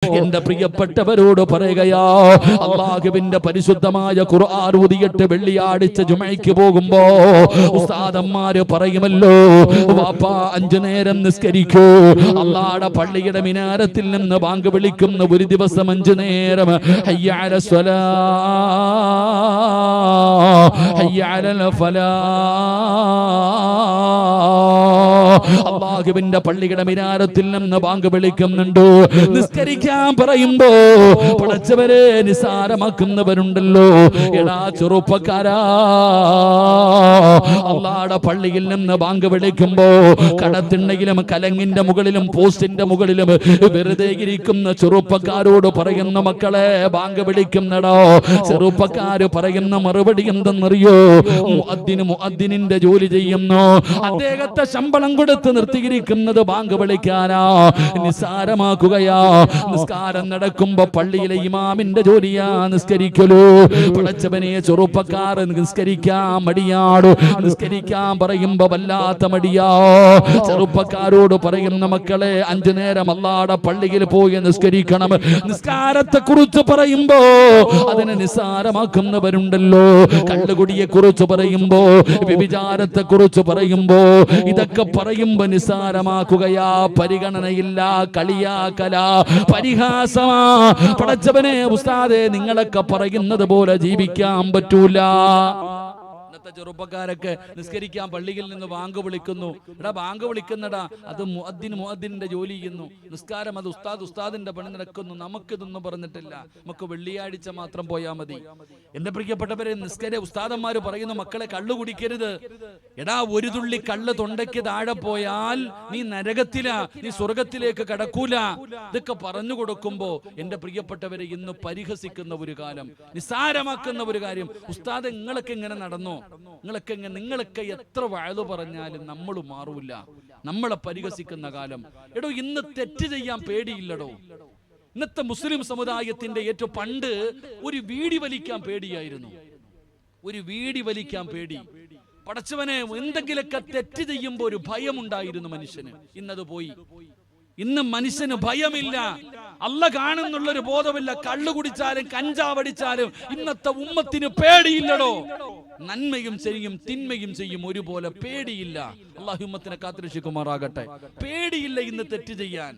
എന്റെ പ്രിയപ്പെട്ടവരോട് പറയുകയാ, അല്ലാഹുവിന്റെ പരിശുദ്ധമായ ഖുർആൻ ഓതിയിട്ട് വെള്ളിയാഴ്ച ജുമഅയ്ക്ക് പോകുമ്പോ ഉസ്താദന്മാര് പറയുമല്ലോ, വാപ്പാ 5 നേരം നിസ്കരിക്കൂ. അല്ലാഹുവിന്റെ പള്ളിയുടെ മിനാരത്തിൽ നിന്ന് ബാങ്ക് വിളിക്കുന്ന ഒരു ദിവസം 5 നേരം ഹയ്യ അലൽ സ്വലാ ഹയ്യ അലൽ ഫലാ. അല്ലാഹുവിന്റെ പള്ളിയുടെ മിനാരത്തിൽ നിന്ന് ബാങ്ക് വിളിക്കുന്നുണ്ട്. നിസ്കരിക്കാൻ പറയുമ്പോ പടച്ചവരെ നിസാരമാക്കുന്നവരുണ്ടല്ലോ. എടാ ചെറുപ്പക്കാരാ, അല്ലാഹുവിന്റെ പള്ളിയിൽ നിന്ന് ബാങ്ക് വിളിക്കുമ്പോ കടത്തിണ്ണയിലും കലങ്ങിന്റെ മുകളിലും പോസ്റ്റിന്റെ മുകളിലും വെറുതെ ഇരിക്കുന്ന ചെറുപ്പക്കാരോട് പറയുന്ന മക്കളെ, ബാങ്ക് വിളിക്കുന്നടോ. ചെറുപ്പക്കാര് പറയുന്ന മറുപടി എന്തെന്നറിയോ? മുഅദ്ദിനിന്റെ ജോലി ചെയ്യുന്നു, അദ്ദേഹത്തെ ശമ്പളം കൊടുത്ത് നിർത്തിയിരിക്കുന്നത് ബാങ്ക് വിളിക്കാനാ. നിസാരമാക്കുകയാ. നിസ്കാരം നടക്കുമ്പോ പള്ളിയിലെ ഇമാമിന്റെ ജോലിയാ നിസ്കരിക്കലൂ. പടച്ചവനെ, ചെറുപ്പക്കാർ നിസ്കരിക്കാൻ മടിയാടു. നിസ്കരിക്കാൻ പറയുമ്പോ വല്ലാത്ത മടിയാ. ചെറുപ്പക്കാരോട് പറയുന്ന മക്കളെ, 5 നേരം അല്ലാഹുവിന്റെ പള്ളിയിൽ പോയി നിസ്കരിക്കണം. നിസ്കാരത്തെ കുറിച്ച് പറയുമ്പോ അതിനെ നിസ്സാരമാക്കുന്നവരുണ്ടല്ലോ. കള്ളുകുടിയെ കുറിച്ച് പറയുമ്പോ, വ്യഭിചാരത്തെ കുറിച്ച് പറയുമ്പോ, ഇതൊക്കെ പറയുമ്പോ നിസ്സാരമാക്കുകയാ. പരിഗണനയില്ല, കളിയാക്കല, പരിഹാസമാ. പടച്ചവനെ ഉസ്താദേ, നിങ്ങളൊക്കെ പറയുന്നത് പോലെ ജീവിക്കാൻ പറ്റൂല. ഇന്നത്തെ ചെറുപ്പക്കാരൊക്കെ നിസ്കരിക്കാൻ പള്ളിയിൽ നിന്ന് ബാങ്ക് വിളിക്കുന്നു. എടാ, ബാങ്ക് വിളിക്കുന്നടാ, അത് മുഅദ്ദിന്റെ ജോലി ചെയ്യുന്നു. നിസ്കാരം അത് ഉസ്താദിന്റെ പണി നടക്കുന്നു. നമുക്കിതൊന്നും പറഞ്ഞിട്ടില്ല. നമുക്ക് വെള്ളിയാഴ്ച മാത്രം പോയാൽ മതി. എന്റെ പ്രിയപ്പെട്ടവരെ, ഉസ്താദന്മാര് പറയുന്നു, മക്കളെ കള്ളു കുടിക്കരുത്. എടാ, ഒരു തുള്ളി കള്ള് തൊണ്ടയ്ക്ക് താഴെ പോയാൽ നീ നരകത്തിലാ, നീ സ്വർഗത്തിലേക്ക് കടക്കൂല. ഇതൊക്കെ പറഞ്ഞു കൊടുക്കുമ്പോ എന്റെ പ്രിയപ്പെട്ടവരെ, ഇന്ന് പരിഹസിക്കുന്ന ഒരു കാലം, നിസ്സാരമാക്കുന്ന ഒരു കാര്യം. ഉസ്താദ്, നിങ്ങളൊക്കെ ഇങ്ങനെ നടന്നോ? നിങ്ങളൊക്കെ എത്ര വഅദ് പറഞ്ഞാലും നമ്മൾ മാറൂല. നമ്മളെ പരിഹസിക്കുന്ന കാലം. എടോ, ഇന്ന് തെറ്റ് ചെയ്യാൻ പേടിയില്ലടോ. ഇന്നത്തെ മുസ്ലിം സമുദായത്തിന്റെ ഏറ്റവും പണ്ട് ഒരു വീടി വലിക്കാൻ പേടിയായിരുന്നു. ഒരു വീടി വലിക്കാൻ പേടി. പടച്ചവനെ, എന്തെങ്കിലുമൊക്കെ തെറ്റ് ചെയ്യുമ്പോ ഒരു ഭയമുണ്ടായിരുന്നു മനുഷ്യന്. ഇന്നത് പോയി. ഇന്ന് മനുഷ്യന് ഭയമില്ല. അല്ലാഹ് കാണുന്നുള്ളൊരു ബോധമില്ല. കള്ളു കുടിച്ചാലും കഞ്ചാവടിച്ചാലും ഇന്നത്തെ ഉമ്മത്തിന് പേടിയില്ലടോ. നന്മയും ചെയ്യും, തിന്മയും ചെയ്യും, ഒരുപോലെ പേടിയില്ല. അല്ലാഹു ഉമ്മത്തിനെ കാത്തുരക്ഷിക്കുമാറാകട്ടെ. പേടിയില്ല ഇന്ന് തെറ്റ് ചെയ്യാൻ.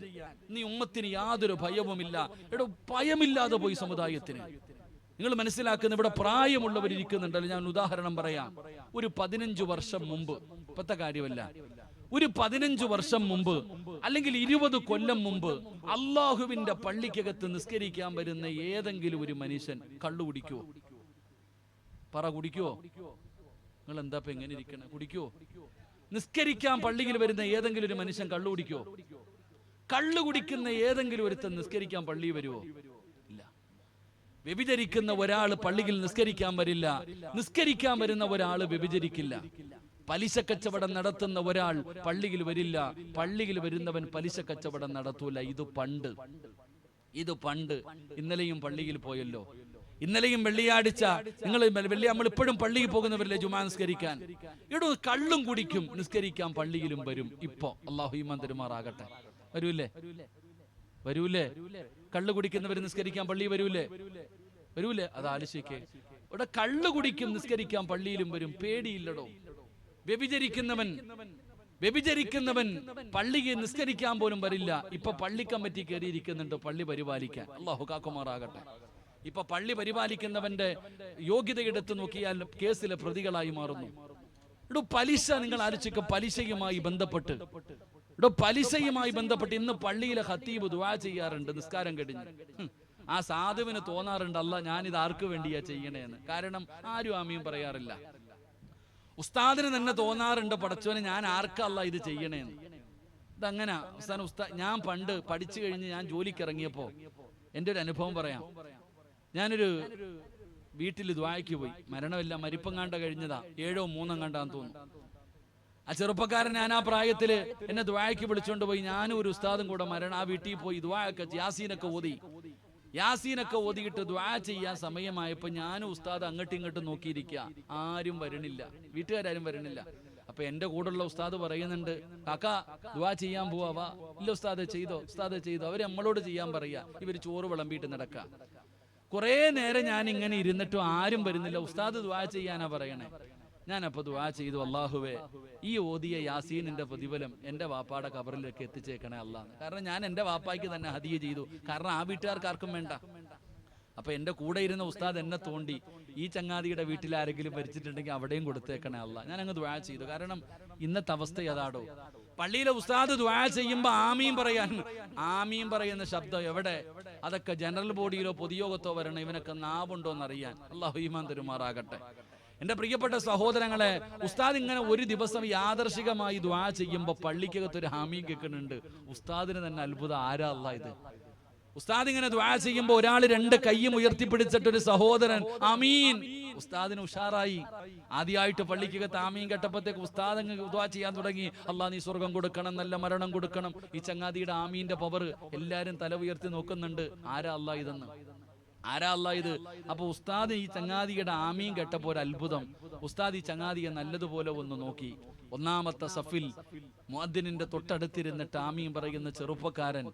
നീ ഉമ്മത്തിന് യാതൊരു ഭയവുമില്ല. എടോ, ഭയമില്ലാതെ പോയി സമുദായത്തിന്. നിങ്ങൾ മനസ്സിലാക്കുന്ന, ഇവിടെ പ്രായമുള്ളവരിയ്ക്കുന്നുണ്ടല്ലോ. ഞാൻ ഉദാഹരണം പറയാം. ഒരു 15 വർഷം മുമ്പ്, ഇപ്പത്തെ കാര്യമല്ല, ഒരു 15 വർഷം മുമ്പ് അല്ലെങ്കിൽ 20 കൊല്ലം മുമ്പ് അല്ലാഹുവിന്റെ പള്ളിക്കകത്ത് നിസ്കരിക്കാൻ വരുന്ന ഏതെങ്കിലും ഒരു മനുഷ്യൻ കള്ളു കുടിക്കുവോ? പറ, കുടിക്കുവോ? നിങ്ങൾ എന്താ ഇപ്പൊ എങ്ങനെ ഇരിക്കണേ? കുടിക്കുവോ? നിസ്കരിക്കാൻ പള്ളിയിൽ വരുന്ന ഏതെങ്കിലും ഒരു മനുഷ്യൻ കള്ളു കുടിക്കുവോ? കള്ളു കുടിക്കുന്ന ഏതെങ്കിലും ഒരുത്തൻ നിസ്കരിക്കാൻ പള്ളിയിൽ വരുവോ? ഇല്ല. വ്യഭിചരിക്കുന്ന ഒരാൾ പള്ളിയിൽ നിസ്കരിക്കാൻ വരില്ല. നിസ്കരിക്കാൻ വരുന്ന ഒരാൾ വ്യഭിചരിക്കില്ല. പലിശ കച്ചവടം നടത്തുന്ന ഒരാൾ പള്ളിയിൽ വരില്ല. പള്ളിയിൽ വരുന്നവൻ പലിശ കച്ചവടം നടത്തൂല. ഇത് പണ്ട്. ഇന്നലെയും പള്ളിയിൽ പോയല്ലോ. ഇന്നലെയും വെള്ളിയാഴ്ച നമ്മൾ ഇപ്പോഴും പള്ളിയിൽ പോകുന്നവരില്ലേ ജുമാ നിസ്കരിക്കാൻ? ഇവിടെ കള്ളും കുടിക്കും, നിസ്കരിക്കാൻ പള്ളിയിലും വരും. ഇപ്പൊ അല്ലാഹു ഈമാൻ തരുമാറാകട്ടെ. വരൂലേ? കള്ളു കുടിക്കുന്നവർ നിസ്കരിക്കാൻ പള്ളി വരൂലേ? അത് ആലോചിക്കേ. ഇവിടെ കള്ളു കുടിക്കും, നിസ്കരിക്കാൻ പള്ളിയിലും വരും. പേടിയില്ലടോ. വ്യഭിചരിക്കുന്നവൻ പള്ളിക്ക് നിസ്കരിക്കാൻ പോലും വരില്ല. ഇപ്പൊ പള്ളി കമ്മിറ്റി കയറിയിരിക്കുന്നുണ്ട് പള്ളി പരിപാലിക്കാൻ. അല്ലാഹു കാക്കുമാറാകട്ടെ. ഇപ്പൊ പള്ളി പരിപാലിക്കുന്നവന്റെ യോഗ്യത എടുത്തു നോക്കിയാൽ കേസിലെ പ്രതികളായി മാറുന്നു. ഇവിടെ പലിശ, നിങ്ങൾ ആലോചിക്കുക. പലിശയുമായി ബന്ധപ്പെട്ട് ഇന്ന് പള്ളിയിലെ ഖത്തീബ് ദുആ ചെയ്യാറുണ്ട് നിസ്കാരം കഴിഞ്ഞ്. ആ സാധുവിന് തോന്നാറുണ്ട്, അല്ല ഞാനിത് ആർക്ക് വേണ്ടിയാ ചെയ്യണേന്ന്. കാരണം ആരും ആമീൻ പറയാറില്ല. ഉസ്താദിന് തന്നെ തോന്നാറുണ്ട്, പടച്ചോനെ ഞാൻ ആർക്കല്ല ഇത് ചെയ്യണേന്ന്. ഇതങ്ങനെ ഞാൻ പണ്ട് പഠിച്ചു കഴിഞ്ഞ് ഞാൻ ജോലിക്ക് ഇറങ്ങിയപ്പോ എൻ്റെ ഒരു അനുഭവം പറയാം. ഞാനൊരു വീട്ടിൽ ദുആയ്ക്ക് പോയി. മരണമില്ല, മരിപ്പങ്ങാണ്ട കഴിഞ്ഞതാ. 7ഓ 3ഓ കണ്ടാന്ന് തോന്നുന്നു. ആ ചെറുപ്പക്കാരൻ, ഞാൻ ആ പ്രായത്തില് എന്നെ ദുആയ്ക്ക് വിളിച്ചോണ്ട് പോയി. ഞാനും ഒരു ഉസ്താദും കൂടെ ആ വീട്ടിൽ പോയി ദുആയൊക്കെ യാസീനൊക്കെ ഓതിയിട്ട് ദുആ ചെയ്യാൻ സമയമായപ്പോ ഞാനും ഉസ്താദ് അങ്ങോട്ടും ഇങ്ങോട്ടും നോക്കിയിരിക്കുക. ആരും വരണില്ല, വീട്ടുകാരും വരണില്ല. അപ്പൊ എന്റെ കൂടെയുള്ള ഉസ്താദ് പറയുന്നുണ്ട്, കാക്കാ ദുആ ചെയ്യാൻ പോവാ, വാ. ഇല്ല ഉസ്താദ് ചെയ്തോ, ഉസ്താദ് ചെയ്തോ. അവര് നമ്മളോട് ചെയ്യാൻ പറയാ, ഇവര് ചോറ് വിളമ്പിയിട്ട് നടക്കാം. കുറെ നേരം ഞാൻ ഇങ്ങനെ ഇരുന്നിട്ടും ആരും വരുന്നില്ല. ഉസ്താദ് ദുആ ചെയ്യാനാ പറയണേ. ഞാനപ്പോ ദുആ ചെയ്തു, അല്ലാഹുവേ ഈ ഓതിയ യാസീനിന്റെ പ്രതിഫലം എന്റെ വാപ്പാടെ ഖബറിലേക്ക് എത്തിച്ചേക്കണേ അല്ലാഹ്. കാരണം ഞാൻ എന്റെ വാപ്പായ്ക്ക് തന്നെ ഹദിയ ചെയ്തു, കാരണം ആ വീട്ടുകാർക്ക് ആർക്കും വേണ്ട. അപ്പൊ എന്റെ കൂടെ ഇരുന്ന ഉസ്താദ് എന്നെ തോണ്ടി, ഈ ചങ്ങാതിയുടെ വീട്ടിൽ ആരെങ്കിലും ഭരിച്ചിട്ടുണ്ടെങ്കിൽ അവിടെയും കൊടുത്തേക്കണേ അല്ലാഹ്. ഞാൻ അങ്ങ് ദുആ ചെയ്തു. കാരണം ഇന്നത്തെ അവസ്ഥ ഏതാടോ, പള്ളിയിലെ ഉസ്താദ് ദുആ ചെയ്യുമ്പോ ആമീൻ പറയുന്ന ശബ്ദം എവിടെ? അതൊക്കെ ജനറൽ ബോഡിയിലോ പൊതുയോഗത്തോ വരണം. ഇവനൊക്കെ നാവുണ്ടോ എന്നറിയാൻ അല്ലാഹു ഈമാൻ തരുമാറാകട്ടെ. എന്റെ പ്രിയപ്പെട്ട സഹോദരങ്ങളെ, ഉസ്താദ് ഇങ്ങനെ ഒരു ദിവസം യാദർശികമായി ദുആ ചെയ്യുമ്പോ പള്ളിക്കകത്തൊരു ഹാമീൻ കേൾക്കുന്നുണ്ട്. ഉസ്താദിന് തന്നെ അത്ഭുതം, ആരാ അല്ലാഹ് ഇത്? ഉസ്താദ് ഇങ്ങനെ ദുആ ചെയ്യുമ്പോ ഒരാൾ രണ്ട് കൈയും ഉയർത്തിപ്പിടിച്ചിട്ടൊരു സഹോദരൻ ആമീൻ. ഉസ്താദിന് ഉഷാറായി. ആദ്യമായിട്ട് പള്ളിക്കകത്ത് ആമീൻ കേട്ടപ്പോഴത്തേക്ക് ഉസ്താദ് അങ്ങ് ദുആ ചെയ്യാൻ തുടങ്ങി. അല്ലാഹ് നീ സ്വർഗം കൊടുക്കണം, നല്ല മരണം കൊടുക്കണം. ഈ ചങ്ങാതിയുടെ ആമീന്റെ പവർ എല്ലാരും തല ഉയർത്തി നോക്കുന്നുണ്ട്. ആരാ അല്ലാഹ് ഇതെന്ന്? ആരാ അല്ലാഹ് ഇത്? അപ്പൊ ഉസ്താദ് ഈ ചങ്ങാതിയുടെ ആമീൻ കേട്ടപ്പോ ഒരു അത്ഭുതം. ഉസ്താദ് ഈ ചങ്ങാതിയെ നല്ലതുപോലെ ഒന്ന് നോക്കി. ഒന്നാമത്തെ സഫിൽ മുഅദ്ദിനിന്റെ തൊട്ടടുത്തിരുന്നിട്ട് ആമീൻ പറയുന്ന ചെറുപ്പക്കാരൻ,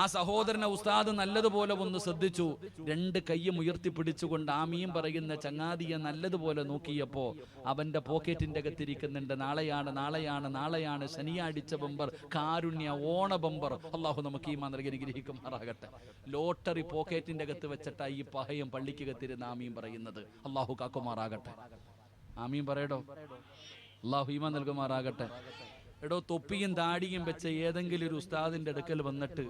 ആ സഹോദരനെ ഉസ്താദ് നല്ലതുപോലെ ഒന്ന് ശ്രദ്ധിച്ചു. രണ്ട് കൈയും ഉയർത്തിപ്പിടിച്ചുകൊണ്ട് ആമീൻ പറയുന്ന ചങ്ങാതിയെ നല്ലതുപോലെ നോക്കിയപ്പോ അവന്റെ പോക്കറ്റിന്റെ അകത്തിരിക്കുന്നുണ്ട്, നാളെയാണ് ശനിയാഴ്ച ബമ്പർ, കാരുണ്യ ഓണ ബമ്പർ. അള്ളാഹു നമുക്ക് ഈ മാതൃക അനുഗ്രഹിക്കുമാറാകട്ടെ. ലോട്ടറി പോക്കറ്റിന്റെ അകത്ത് വെച്ചിട്ടാ ഈ പഹയം പള്ളിക്കകത്തിരുന്ന് ആമീൻ പറയുന്നത്. അള്ളാഹു കാക്കുമാറാകട്ടെ. ആമീൻ പറയടോ, അള്ളാഹു ഈമാൻ നൽകുമാറാകട്ടെ. എടോ, തൊപ്പിയും താടിയും വെച്ച ഏതെങ്കിലും ഒരു ഉസ്താദിന്റെ അടുക്കൽ വന്നിട്ട്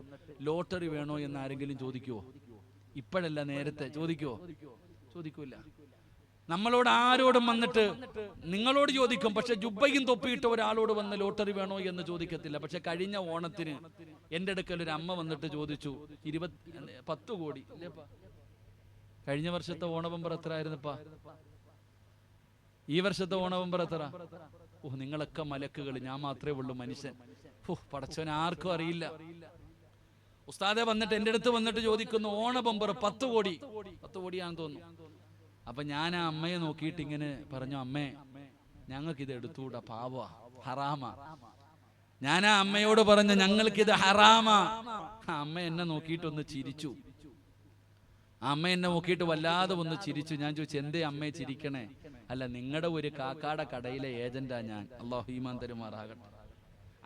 ലോട്ടറി വേണോ എന്ന് ആരെങ്കിലും ചോദിക്കുവോ? ഇപ്പോഴല്ല, നേരത്തെ ചോദിക്കുവോ? ചോദിക്കൂല. നമ്മളോട് ആരോടും വന്നിട്ട് നിങ്ങളോട് ചോദിക്കും, പക്ഷെ ജുബ്ബയും തൊപ്പിയിട്ട് ഒരാളോട് വന്ന് ലോട്ടറി വേണോ എന്ന് ചോദിക്കത്തില്ല. പക്ഷെ കഴിഞ്ഞ ഓണത്തിന് എന്റെ അടുക്കൽ ഒരു അമ്മ വന്നിട്ട് ചോദിച്ചു, 10 കോടി. കഴിഞ്ഞ വർഷത്തെ ഓണബമ്പർ എത്ര ആയിരുന്നപ്പാ? ഈ വർഷത്തെ ഓണബമ്പർ എത്ര? നിങ്ങളൊക്കെ മലക്കുകൾ, ഞാൻ മാത്രമേ ഉള്ളൂ മനുഷ്യൻ. പടച്ചവനെ ആർക്കും അറിയില്ല. ഉസ്താദെ വന്നിട്ട് എന്റെ അടുത്ത് വന്നിട്ട് ചോദിക്കുന്നു, ഓണബമ്പർ 10 കോടി. 10 കോടിയാണെന്ന് തോന്നുന്നു. അപ്പൊ ഞാൻ ആ അമ്മയെ നോക്കിയിട്ട് ഇങ്ങനെ പറഞ്ഞു, അമ്മേ ഞങ്ങൾക്കിത് എടുത്തുകൂടാ, പാവാ, ഹറാമാ. ഞാൻ ആ അമ്മയോട് പറഞ്ഞു, ഞങ്ങൾക്കിത് ഹറാമാ. അമ്മ എന്നെ നോക്കിയിട്ടൊന്ന് ചിരിച്ചു. അമ്മ എന്നെ നോക്കിയിട്ട് വല്ലാതെ ഒന്ന് ചിരിച്ചു. ഞാൻ ചോദിച്ചു, എന്തേ അമ്മയെ ചിരിക്കണേ? അല്ല, നിങ്ങളുടെ ഒരു കാക്കാടെ കടയിലെ ഏജന്റാ ഞാൻ. അല്ലാഹു ഈമാൻ തരുമാറാകട്ടെ.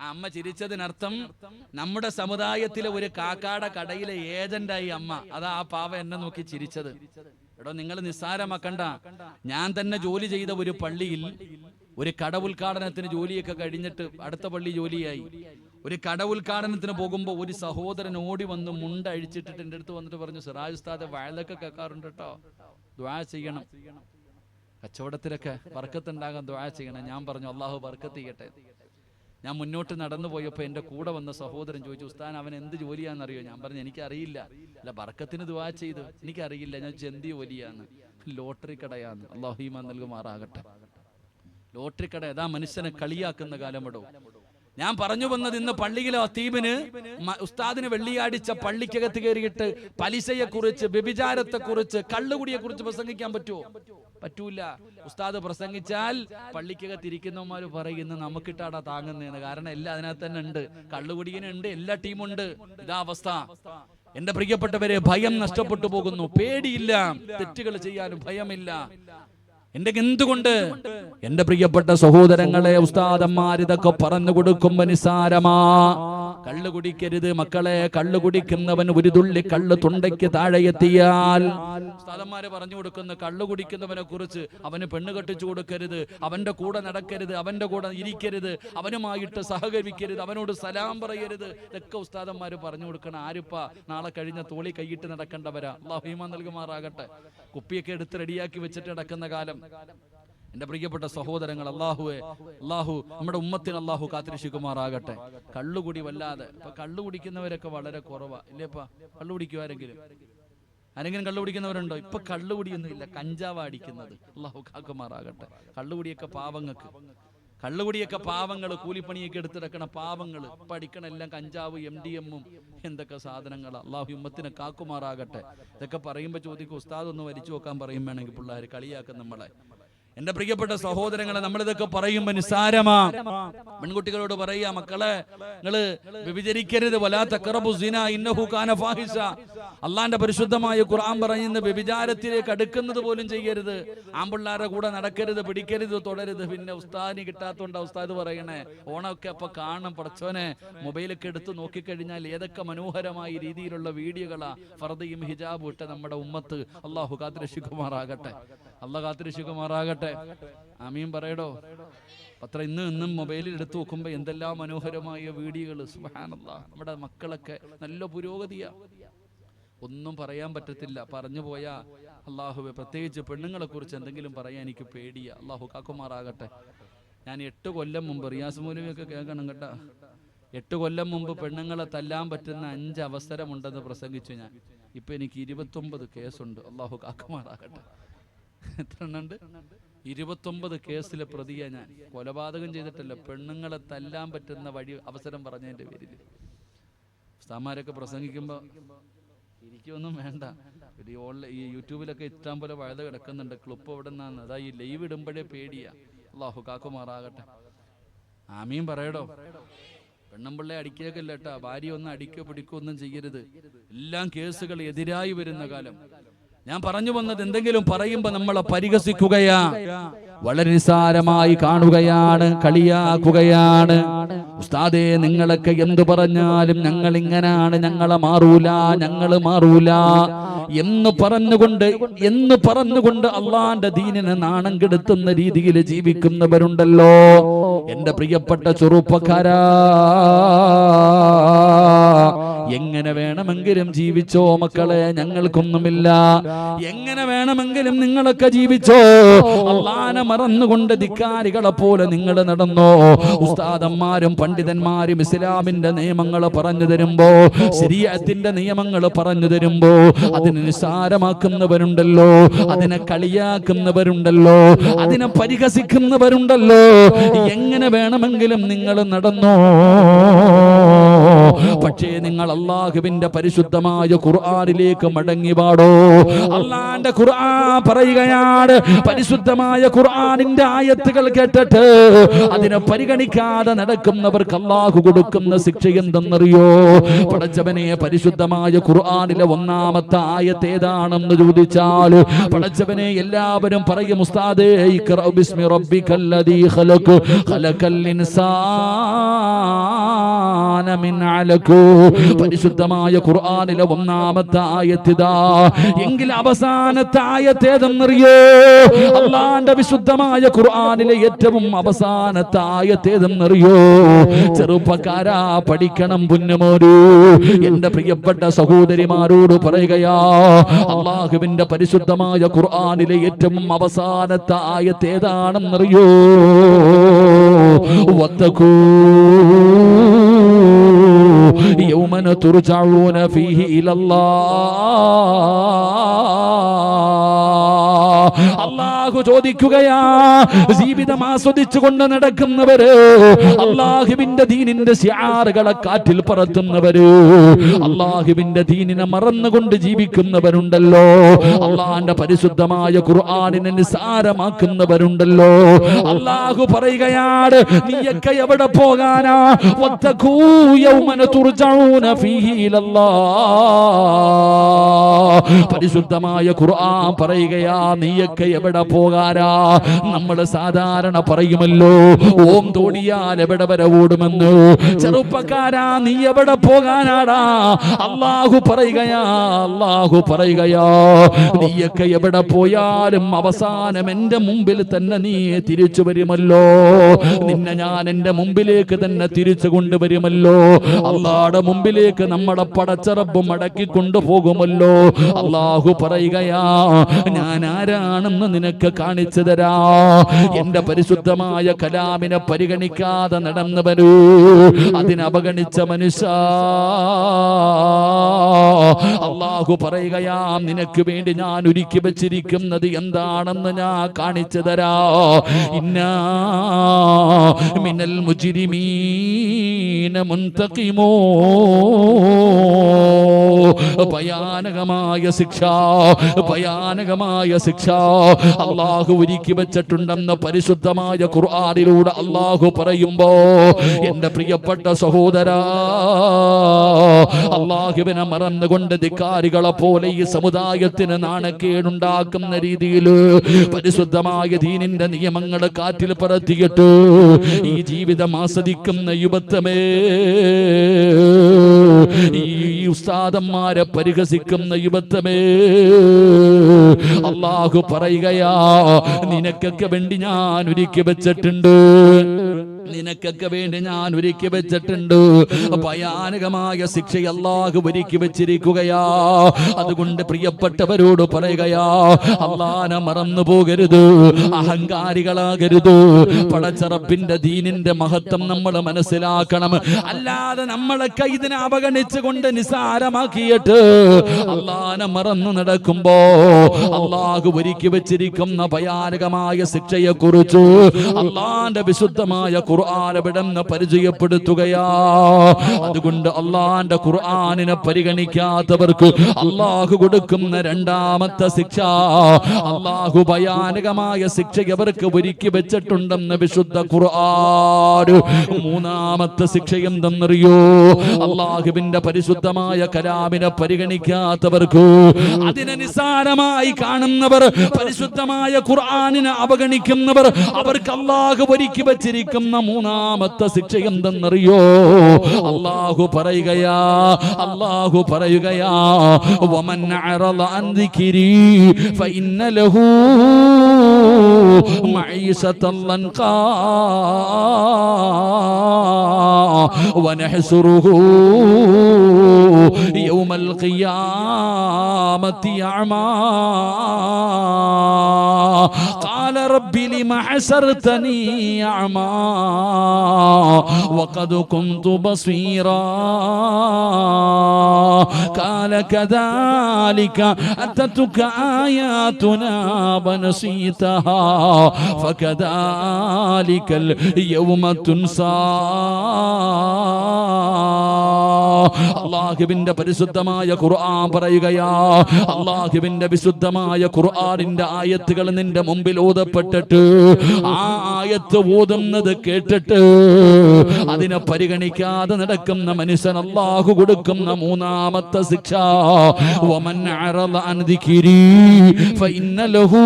ആ അമ്മ ചിരിച്ചതിനർത്ഥം നമ്മുടെ സമുദായത്തിലെ ഒരു കാക്കാടെ കടയിലെ ഏജന്റായി അമ്മ. അതാ ആ പാവ എന്നെ നോക്കി ചിരിച്ചത്. എടോ, നിങ്ങൾ നിസ്സാരമാക്കണ്ട. ഞാൻ തന്നെ ജോലി ചെയ്ത ഒരു പള്ളിയിൽ ഒരു കട ഉദ്ഘാടനത്തിന് ജോലിയൊക്കെ കഴിഞ്ഞിട്ട് അടുത്ത പള്ളി ജോലിയായി. ഒരു കട ഉദ്ഘാടനത്തിന് പോകുമ്പോൾ ഒരു സഹോദരൻ ഓടി വന്ന് മുണ്ട് അഴിച്ചിട്ടിട്ട് എൻ്റെ അടുത്ത് വന്നിട്ട് പറഞ്ഞു, സിറാജ് ഉസ്താദെ വയലൊക്കെ കേൾക്കാറുണ്ട് കേട്ടോ, ദുആ ചെയ്യണം, കച്ചവടത്തിലൊക്കെ ബർക്കത്തുണ്ടാകാൻ ദുആ ചെയ്യണം. ഞാൻ പറഞ്ഞു, അള്ളാഹു ബർക്കത്ത് ചെയ്യട്ടെ. ഞാൻ മുന്നോട്ട് നടന്നു പോയപ്പോൾ എൻ്റെ കൂടെ വന്ന സഹോദരൻ ചോദിച്ചു, ഉസ്താൻ അവൻ എന്ത് ജോലിയാണെന്നറിയോ? ഞാൻ പറഞ്ഞു, എനിക്കറിയില്ല. അല്ല, ബർക്കത്തിന് ദുആ ചെയ്തു. എനിക്കറിയില്ല. ഞാൻ എന്ത് ജോലിയാന്ന്? ലോട്ടറി കടയാന്ന്. അല്ലാഹു ഈമാൻ നൽകുമാറാകട്ടെ. ലോട്ടറി കട, അതാ മനുഷ്യനെ കളിയാക്കുന്ന കാലമിടോ. ഞാൻ പറഞ്ഞു വന്നത്, ഇന്ന് പള്ളിയിലെ അത്തീബിന് ഉസ്താദിന് വെള്ളിയാഴ്ച പള്ളിക്കകത്ത് കയറിയിട്ട് പലിശയെക്കുറിച്ച്, വ്യഭിചാരത്തെക്കുറിച്ച്, കള്ളുകുടിയെക്കുറിച്ച് പ്രസംഗിക്കാൻ പറ്റുമോ? പറ്റൂല. ഉസ്താദ് പ്രസംഗിച്ചാൽ പള്ളിക്കകത്ത് ഇരിക്കുന്നവന്മാർ പറയുന്നു, നമുക്കിട്ടാടാ താങ്ങുന്നതെന്ന്. കാരണം എല്ലാം അതിനകത്ത് തന്നെ ഉണ്ട്. കള്ളുകുടിയനുണ്ട്, എല്ലാ ടീമുണ്ട്. ഇതാ അവസ്ഥ. എന്റെ പ്രിയപ്പെട്ടവരെ, ഭയം നഷ്ടപ്പെട്ടു പോകുന്നു. പേടിയില്ല, തെറ്റുകൾ ചെയ്യാനും ഭയമില്ല. എന്തുകൊണ്ട്? എന്റെ പ്രിയപ്പെട്ട സഹോദരങ്ങളെ, ഉസ്താദന്മാർ ഇതൊക്കെ പറഞ്ഞു കൊടുക്കുമ്പോ നിസാരമാ. കള്ളു കുടിക്കരുത് മക്കളെ. കള്ളു കുടിക്കുന്നവൻ ഒരു തുള്ളി കള്ള് തൊണ്ടയ്ക്ക് താഴെ എത്തിയാൽ ഉസ്താദന്മാര് പറഞ്ഞു കൊടുക്കുന്ന കള്ളു കുടിക്കുന്നവനെ കുറിച്ച്, അവന് പെണ്ണ് കെട്ടിച്ചു കൊടുക്കരുത്, അവന്റെ കൂടെ നടക്കരുത്, അവന്റെ കൂടെ ഇരിക്കരുത്, അവനുമായിട്ട് സഹകരിക്കരുത്, അവനോട് സലാം പറയരുത്. ഇതൊക്കെ ഉസ്താദന്മാര് പറഞ്ഞു കൊടുക്കണം. ആരിപ്പാ നാളെ കഴിഞ്ഞ തോളി കൈയിട്ട് നടക്കേണ്ടവരാ. അല്ലാഹു ഈമാൻ നൽകുമാറാകട്ടെ. കുപ്പിയൊക്കെ എടുത്ത് റെഡിയാക്കി വെച്ചിട്ട് നടക്കുന്ന കാലം. എന്റെ പ്രിയപ്പെട്ട സഹോദരങ്ങൾ, അള്ളാഹു നമ്മുടെ ഉമ്മത്തിന് അള്ളാഹു കാത്തിരക്ഷിക്കുമാറാകട്ടെ. കള്ളുകുടി വല്ലാതെ, ഇപ്പൊ കള്ളു കുടിക്കുന്നവരൊക്കെ വളരെ കുറവാ. ഇല്ലേപ്പാ? കള്ളു കുടിക്കുക ആരെങ്കിലും കള്ളു കുടിക്കുന്നവരുണ്ടോ? ഇപ്പൊ കള്ളുകുടിയൊന്നും ഇല്ല, കഞ്ചാവ് അടിക്കുന്നത്. അള്ളാഹു കാക്കുമാറാകട്ടെ. കള്ളുകുടിയൊക്കെ പാവങ്ങൾ, കൂലിപ്പണിയൊക്കെ എടുത്തിടക്കണ പാവങ്ങൾ. ഇപ്പൊ അടിക്കണ എല്ലാം കഞ്ചാവ്, MDMഉം എന്തൊക്കെ സാധനങ്ങളാ. അള്ളാഹു ഉമ്മത്തിനെ കാക്കുമാറാകട്ടെ. ഇതൊക്കെ പറയുമ്പോ ചോദിക്കും, ഉസ്താദ് ഒന്ന് വലിച്ചു നോക്കാൻ പറയും വേണമെങ്കിൽ പിള്ളേർ കളിയാക്കും നമ്മളെ. എന്റെ പ്രിയപ്പെട്ട സഹോദരങ്ങളെ, നമ്മളിതൊക്കെ പറയുമ്പോ നിസ്സാരമാ. പെൺകുട്ടികളോട് പറയാ, മക്കളെ നിങ്ങള് വ്യഭിചരിക്കരുത്, വലാ തഖറബു സിനാ ഇന്നഹു കാന ഫാഹിഷ. അള്ളാന്റെ പരിശുദ്ധമായ ഖുർആൻ പറയുന്ന വ്യഭിചാരത്തിലേക്ക് അടുക്കുന്നത് പോലും ചെയ്യരുത്. ആമ്പിള്ളാരുടെ കൂടെ നടക്കരുത്, പിടിക്കരുത്, തുടരുത്. പിന്നെ ഉസ്താദിന് കിട്ടാത്തോണ്ട് ഉസ്താദ് പറയണേ, ഓണമൊക്കെ അപ്പൊ കാണണം. പടച്ചോനെ, മൊബൈലൊക്കെ എടുത്ത് നോക്കിക്കഴിഞ്ഞാൽ ഏതൊക്കെ മനോഹരമായ രീതിയിലുള്ള വീഡിയോകളാ ഫർദയും ഹിജാബും ഇട്ട നമ്മുടെ ഉമ്മത്ത്. അള്ളാഹു കാത്തുരക്ഷിക്കുമാറാകട്ടെ, അള്ളാഹ് കാത്തുരക്ഷിക്കുമാറാകട്ടെ. ആമീൻ പറയടോ. പത്ര ഇന്നും മൊബൈലിൽ എടുത്തു നോക്കുമ്പോ എന്തെല്ലാം മനോഹരമായ വീഡിയോകൾ. സുബ്ഹാനല്ലാഹ്, നമ്മുടെ മക്കളൊക്കെ നല്ല പുരോഗതിയാ, ഒന്നും പറയാൻ പറ്റത്തില്ല. പറഞ്ഞു പോയാ അള്ളാഹുവെ, പ്രത്യേകിച്ച് പെണ്ണുങ്ങളെ കുറിച്ച് എന്തെങ്കിലും പറയാൻ എനിക്ക് പേടിയാ. അള്ളാഹു കാക്കുമാറാകട്ടെ. ഞാൻ 8 കൊല്ലം മുമ്പ്, റിയാസ് മൗലവിയൊക്കെ കേൾക്കണം കേട്ടാ, 8 കൊല്ലം മുമ്പ് പെണ്ണുങ്ങളെ തല്ലാൻ പറ്റുന്ന 5 അവസരമുണ്ടെന്ന് പ്രസംഗിച്ചു ഞാൻ. ഇപ്പൊ എനിക്ക് 29 കേസുണ്ട്. അള്ളാഹു കാക്കുമാറാകട്ടെ. എത്ര എണ്ണുണ്ട്? 29 കേസിലെ പ്രതിയാ ഞാൻ. കൊലപാതകം ചെയ്തിട്ടല്ല, പെണ്ണുങ്ങളെ തല്ലാൻ പറ്റുന്ന വഴി അവസരം പറഞ്ഞതിന്റെ പേരിൽ. ഉസ്താദന്മാരൊക്കെ പ്രസംഗിക്കുമ്പോ ഇരിക്കൊന്നും വേണ്ട, ഈ യൂട്യൂബിലൊക്കെ ഇഷ്ടം പോലെ വഴുത കിടക്കുന്നുണ്ട്. ക്ലിപ്പ് എവിടെ നിന്നാന്ന്, അതാ ഈ ലൈവ് ഇടുമ്പോഴേ പേടിയാ. അള്ളാഹു കാക്കുമാറാകട്ടെ. ആമീൻ പറയടോ. പെണ്ണുമ്പിള്ളെ അടിക്കുകയൊക്കെ ഇല്ല കേട്ടാ, ഭാര്യ ഒന്നും അടിക്കോ പിടിക്കോ ഒന്നും ചെയ്യരുത്. എല്ലാം കേസുകൾ എതിരായി വരുന്ന കാലം. ഞാൻ പറഞ്ഞു വന്നത്, എന്തെങ്കിലും പറയുമ്പോ നമ്മളെ പരിഹസിക്കുകയാ, വളരെ നിസ്സാരമായി കാണുകയാണ്, കളിയാക്കുകയാണ്. ഉസ്താദേ, നിങ്ങളൊക്കെ എന്തു പറഞ്ഞാലും ഞങ്ങൾ ഇങ്ങനാണ്, ഞങ്ങളെ മാറൂല, ഞങ്ങള് മാറൂല എന്ന് പറഞ്ഞുകൊണ്ട് അള്ളാന്റെ ദീനിനെ നാണം കെടുത്തുന്ന രീതിയിൽ ജീവിക്കുന്നവരുണ്ടല്ലോ. എന്റെ പ്രിയപ്പെട്ട ചെറുപ്പക്കാരാ, എങ്ങനെ വേണമെങ്കിലും ജീവിച്ചോ മക്കളെ, ഞങ്ങൾക്കൊന്നുമില്ല. എങ്ങനെ വേണമെങ്കിലും നിങ്ങളൊക്കെ ജീവിച്ചോ. അള്ളാനെ മറന്നുകൊണ്ട് ധിക്കാരികളെ പോലെ നിങ്ങൾ നടന്നോ. ഉസ്താദന്മാരും പണ്ഡിതന്മാരും ഇസ്ലാമിന്റെ നിയമങ്ങൾ പറഞ്ഞു തരുമ്പോ, ശരീഅത്തിന്റെ നിയമങ്ങൾ പറഞ്ഞു തരുമ്പോ അതിനെ നിസ്സാരമാക്കുന്നവരുണ്ടല്ലോ, അതിനെ കളിയാക്കുന്നവരുണ്ടല്ലോ, അതിനെ പരിഹസിക്കുന്നവരുണ്ടല്ലോ. എങ്ങനെ വേണമെങ്കിലും നിങ്ങൾ നടന്നോ. പക്ഷേ നിങ്ങൾ അല്ലാഹുവിന്റെ പരിശുദ്ധമായ ഖുർആനിലേക്ക് മടങ്ങി പാടോ. അല്ലാഹുവിന്റെ ഖുർആൻ പറയുകയാണ്, പരിശുദ്ധമായ ഖുർആനിന്റെ ആയത്തുകൾ കേട്ടിട്ട് അതിനെ പരിഗണിക്കാതെ നടക്കുന്നവർക്ക് അല്ലാഹു കൊടുക്കുന്ന ശിക്ഷ എന്തെന്നറിയോ? പടച്ചവനെ, പരിശുദ്ധമായ ഖുർആനിലെ 1-ാമത്തെ ആയത്ത് ഏതാണെന്ന് ചോദിച്ചാൽ പടച്ചവനെ എല്ലാവരും പറയും, ഉസ്താദേ ഇഖ്റ ബിസ്മി റബ്ബിക്കല്ലദീ ഖലഖ് ഖലഖൽ ഇൻസാന മിൻ അലഖ്. പരിശുദ്ധമായ ഖുർആനിലെ 1-ാമത്തെ ആയത്തിതാ. എങ്കിൽ അവസാനത്തെ ആയത്ത് ഏതെന്നറിയോ? അല്ലാഹുവിന്റെ വിശുദ്ധമായ ഖുർആനിലെ ഏറ്റവും അവസാനത്തെ ആയത്ത് ഏതെന്നറിയോ? ചെറുപ്പക്കാരാ, പഠിക്കണം പുന്നമോരു. എന്റെ പ്രിയപ്പെട്ട സഹോദരിമാരോട് പറയുകയാ, അല്ലാഹുവിന്റെ പരിശുദ്ധമായ ഖുർആനിലെ ഏറ്റവും അവസാനത്തെ ആയത്ത് ഏതാണെന്നറിയോ? വത്തഖൂ യൗമന തുർജഊന ഫീഹി ഇലല്ലാഹ്. അല്ലാഹു ചോദിക്കുകയാ, ജീവിതം ആസ്വദിച്ചുകൊണ്ട് നടക്കുന്നവര്, അല്ലാഹുവിന്റെ ദീനിന്റെ ശിആറുകളെ കാറ്റിൽ പറത്തുന്നവര്, അല്ലാഹുവിന്റെ ദീനിനെ മറന്നുകൊണ്ട് ജീവിക്കുന്നവരുണ്ടല്ലോ, അല്ലാഹുവിന്റെ പരിശുദ്ധമായ ഖുർആനിനെ നിസ്സാരമാക്കുന്നവരുണ്ടല്ലോ. അല്ലാഹു പറയുകയാണ്, നീയൊക്കെ എവിടെ പോകാനാ? വത്തഖൂ യൗമന തുർജഊന ഫീഹി ഇലല്ലാഹ്. പരിശുദ്ധമായ ഖുർആൻ പറയുകയാ, നീയൊക്കെ എവിടെ പോകാനാ? നമ്മൾ സാധാരണ പറയുമല്ലോ, ഓം തോടിയാൽ എവിടെ വരെ ഓടുമെന്ന്. ചെറുപ്പക്കാരാ, നീ എവിടെ പോകാനാടാ? അല്ലാഹു പറയുകയാ, നീയൊക്കെ എവിടെ പോയാലും അവസാനം എന്റെ മുമ്പിൽ തന്നെ നീ തിരിച്ചു വരുമല്ലോ. നിന്നെ ഞാൻ എന്റെ മുമ്പിലേക്ക് തന്നെ തിരിച്ചു കൊണ്ടുവരുമല്ലോ. അല്ലാഹുവിന്റെ മുമ്പിലേക്ക് നമ്മളെ പടച്ച റബ്ബ് മടക്കി കൊണ്ടുപോകുമല്ലോ. അല്ലാഹു പറയുകയാ, ഞാൻ ആരാണെന്ന് നിനക്ക് കാണിച്ചു തരാ. എന്റെ പരിശുദ്ധമായ കലാമിനെ പരിഗണിക്കാതെ നടന്നു വരൂ. അതിനവഗണിച്ച മനുഷ്യ, അല്ലാഹു പറയുകയാ, നിനക്ക് വേണ്ടി ഞാൻ ഒരുക്കി വെച്ചിരിക്കുന്നത് എന്താണെന്ന് ഞാൻ കാണിച്ചു തരാ. ഇന്നാ മിനൽ മുജ്രിമീന മുൻതഖിമോ. ഭയാനകമായ ശിക്ഷ, ഭയാനകമായ ശിക്ഷ അല്ലാഹു ഒരുക്കി വെച്ചിട്ടുണ്ടെന്ന് പരിശുദ്ധമായ ഖുർആനിലൂടെ അല്ലാഹു പറയുമ്പോ എന്റെ പ്രിയപ്പെട്ട സഹോദരാ, അല്ലാഹുവിനെ മറന്നുകൊണ്ട് ധിക്കാരികളെ പോലെ ഈ സമുദായത്തിന് നാണക്കേടുണ്ടാക്കുന്ന രീതിയിൽ പരിശുദ്ധമായ ദീനിന്റെ നിയമങ്ങൾ കാറ്റിൽ പറത്തിയിട്ട് ഈ ജീവിതം ആസ്വദിക്കുന്ന യുവത്വമേ, ഈ ഉസ്താദന്മാരെ പരിഹസിക്കുന്ന യുവത്വമേ, അല്ലാഹു പറയുകയാ, നിനക്കൊക്കെ വേണ്ടി ഞാൻ ഒരുക്കി വെച്ചിട്ടുണ്ട്, നിനക്കൊക്കെ വേണ്ടി ഞാൻ ഒരുക്കി വെച്ചിട്ടുണ്ട് ഭയാനകമായ ശിക്ഷ അല്ലാഹു ഒരുക്കി വെച്ചിരിക്കുകയാ. അതുകൊണ്ട് പ്രിയപ്പെട്ടവരോട് പറയുകയാ, അല്ലാഹനെ മറന്നു പോകരുത്, അഹങ്കാരികളാകരുത്. പടച്ചറപ്പിന്റെ ദീനിന്റെ മഹത്വം നമ്മൾ മനസ്സിലാക്കണം. അല്ലാതെ നമ്മളൊക്കെ ഇതിനെ അവഗണിച്ചുകൊണ്ട് നിസാരമാക്കിയിട്ട് അല്ലാഹനെ മറന്നു നടക്കുമ്പോ അല്ലാഹു ഒരുക്കി വെച്ചിരിക്കുന്ന ഭയാനകമായ ശിക്ഷയെ കുറിച്ച് അല്ലാഹന്റെ വിശുദ്ധമായ ഖുർആനെ പരിചയപ്പെടുത്തുകയാ. അതുകൊണ്ട് അല്ലാഹന്റെ ഖുർആനിനെ പരിഗണിക്കാത്തവർക്ക് അല്ലാഹു കൊടുക്കുന്ന രണ്ടാമത്തെ ശിക്ഷ, അല്ലാഹു ഭയാനകമായ ശിക്ഷ അവർക്ക് ഒരുക്കി വെച്ചിട്ടുണ്ടെന്ന് വിശുദ്ധ ഖുർആൻ. മൂന്നാമത്തെ ശിക്ഷ എന്തെന്നറിയോ? അല്ലാഹുവിന്റെ പരിശുദ്ധമായ കലാമിനെ പരിഗണിക്കാത്തവർക്ക്, അതിനെ നിസ്സാരമായി കാണുന്നവർ, പരിശുദ്ധമായ ഖുർആനിനെ അവഗണിക്കുന്നവർ, അവർക്ക് അല്ലാഹു ഒരുക്കി വെച്ചിരിക്കുന്ന മൂന്നാമത്തെ ശിക്ഷ എന്തെന്നറിയോ? അല്ലാഹു പറയുകയാ, അല്ലാഹു പറയുകയാ, വമൻ അറള അൻ ദിക്രി ഫഇന്ന ലഹു മഈശതൻ ലൻഖാ വനഹ്സുറുഹു യൗമൽ ഖിയാമത്തി അഅമാ ഖാല റബ്ബി ലിമ ഹസർതനി അഅമാ വഖദ് കുന്തു ബസീറാ ഖാല കദാലിക അതതുക ആയാതുനാ വനസീതഹാ ഫകദാലികൽ യൗമ തുൻസാ. അല്ലാഹുവിന്റെ പരിശുദ്ധമായ ഖുർആൻ പറയുകയാ, അല്ലാഹുവിന്റെ വിശുദ്ധമായ ഖുർആനിന്റെ ആയത്തുകൾ നിന്റെ മുമ്പിൽ ഓതപ്പെട്ടിട്ട് ആ ആയത്ത് ഓതുന്നത് കേട്ടിട്ട് അതിനെ പരിഗണിക്കാതെ നടക്കുന്ന മനുഷ്യൻ അല്ലാഹു കൊടുക്കുന്ന മൂന്നാമത്തെ ശിക്ഷ, വമൻ അറള അൻ ദിക്രി ഫഇന്ന ലഹു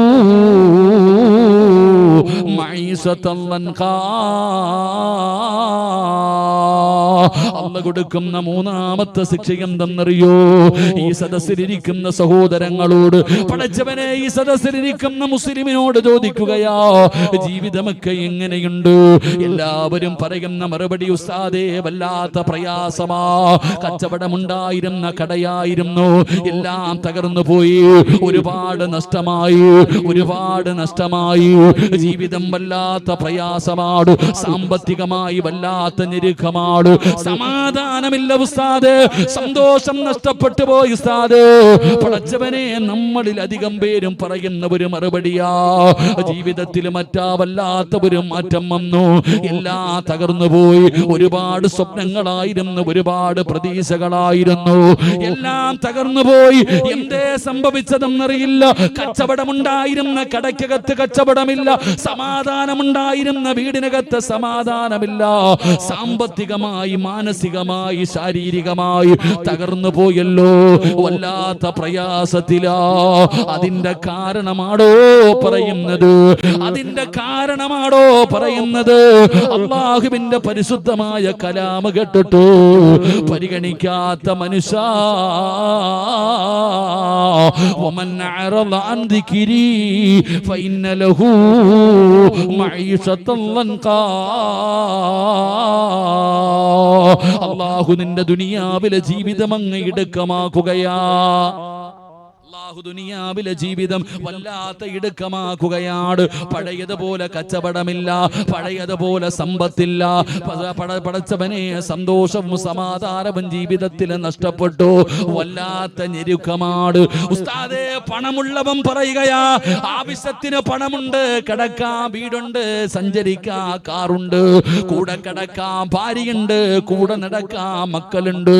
മഈശതൻ ലൻഖാ. അല്ലാഹു കൊടുക്കുന്ന മൂന്നാമത്തെ ശിക്ഷ എന്തെന്നറിയോ? ഈ സദസ്സിലിരിക്കുന്ന സഹോദരങ്ങളോട്, പടച്ചവനെ ഈ സദസ്സിലിരിക്കുന്ന മുസ്ലിമിനോട് ചോദിക്കുകയാ, ജീവിതമൊക്കെ എങ്ങനെയുണ്ട്? എല്ലാവരും പറയുന്ന മറുപടി, ഉസ്താദേ വല്ലാത്ത പ്രയാസമാ, കച്ചവടമുണ്ടായിരുന്ന കടയായിരുന്നു, എല്ലാം തകർന്നു പോയി, ഒരുപാട് നഷ്ടമായി, ഒരുപാട് നഷ്ടമായി, ജീവിതം വല്ലാത്ത പ്രയാസമാണ്, സാമ്പത്തികമായി വല്ലാത്ത ഞെരുക്കമാണ്, സമാധാനമില്ല ഉസ്താദേ, സന്തോഷം നഷ്ടപ്പെട്ടു പോയി ഉസ്താദേ. പടച്ചവനെ നമ്മളിൽ അധികം പേരും പറയുന്ന ഒരു മറുപടിയാ, ജീവിതത്തിൽ മറ്റാ വല്ലാത്ത ഒരു മാറ്റം വന്നു, എല്ലാം തകർന്നു പോയി, ഒരുപാട് സ്വപ്നങ്ങളായിരുന്നു, ഒരുപാട് പ്രതീക്ഷകളായിരുന്നു, എല്ലാം തകർന്നു പോയി. എന്തേ സംഭവിച്ചതെന്നറിയില്ല. കച്ചവടമുണ്ടായിരുന്ന കടയ്ക്കകത്ത് കച്ചവടമില്ല, സമാധാനമുണ്ടായിരുന്ന വീടിനകത്ത് സമാധാനമില്ല, സാമ്പത്തികമായി മാനസികമായി ശാരീരികമായി തകർന്നു പോയല്ലോ, വല്ലാത്ത പ്രയാസത്തിലാ. അതിന്റെ കാരണമാണോ പറയുന്നത്? അതിന്റെ കാരണമാണോ പറയുന്നത്? അല്ലാഹുവിന്റെ പരിശുദ്ധമായ കലാം കേട്ടിട്ട് പരിഗണിക്കാത്ത മനുഷ്യ, വമൻ അറള അൻ ദിക്രി ഫഇന്ന ലഹു മഈശതൻ ലൻഖാ. അല്ലാഹു നിന്റെ ദുനിയാവിലെ ജീവിതം അങ്ങ് ഇടുക്കമാക്കുകയാ. അള്ളാഹു ദുനിയാവിലെ ജീവിതം വല്ലാത്ത ഇടുക്കമാക്കുകയാണ്. പഴയതുപോലെ കച്ചവടമില്ല, പഴയതുപോലെ സമ്പത്തില്ല. പടച്ചവനെ സന്തോഷവും സമാധാനവും ജീവിതത്തിൽ നഷ്ടപ്പെട്ടു. വല്ലാത്ത ഞെരുക്കമാണ്. ഉസ്താദേ, പണമുള്ളവൻ പറയുകയാ, ആവശ്യത്തിന് പണമുണ്ട്, കിടക്കാൻ വീടുണ്ട്, സഞ്ചരിക്കാൻ കാറുണ്ട്, കൂടെ കിടക്കാൻ ഭാര്യയുണ്ട്, കൂടെ നടക്കാൻ മക്കളുണ്ട്,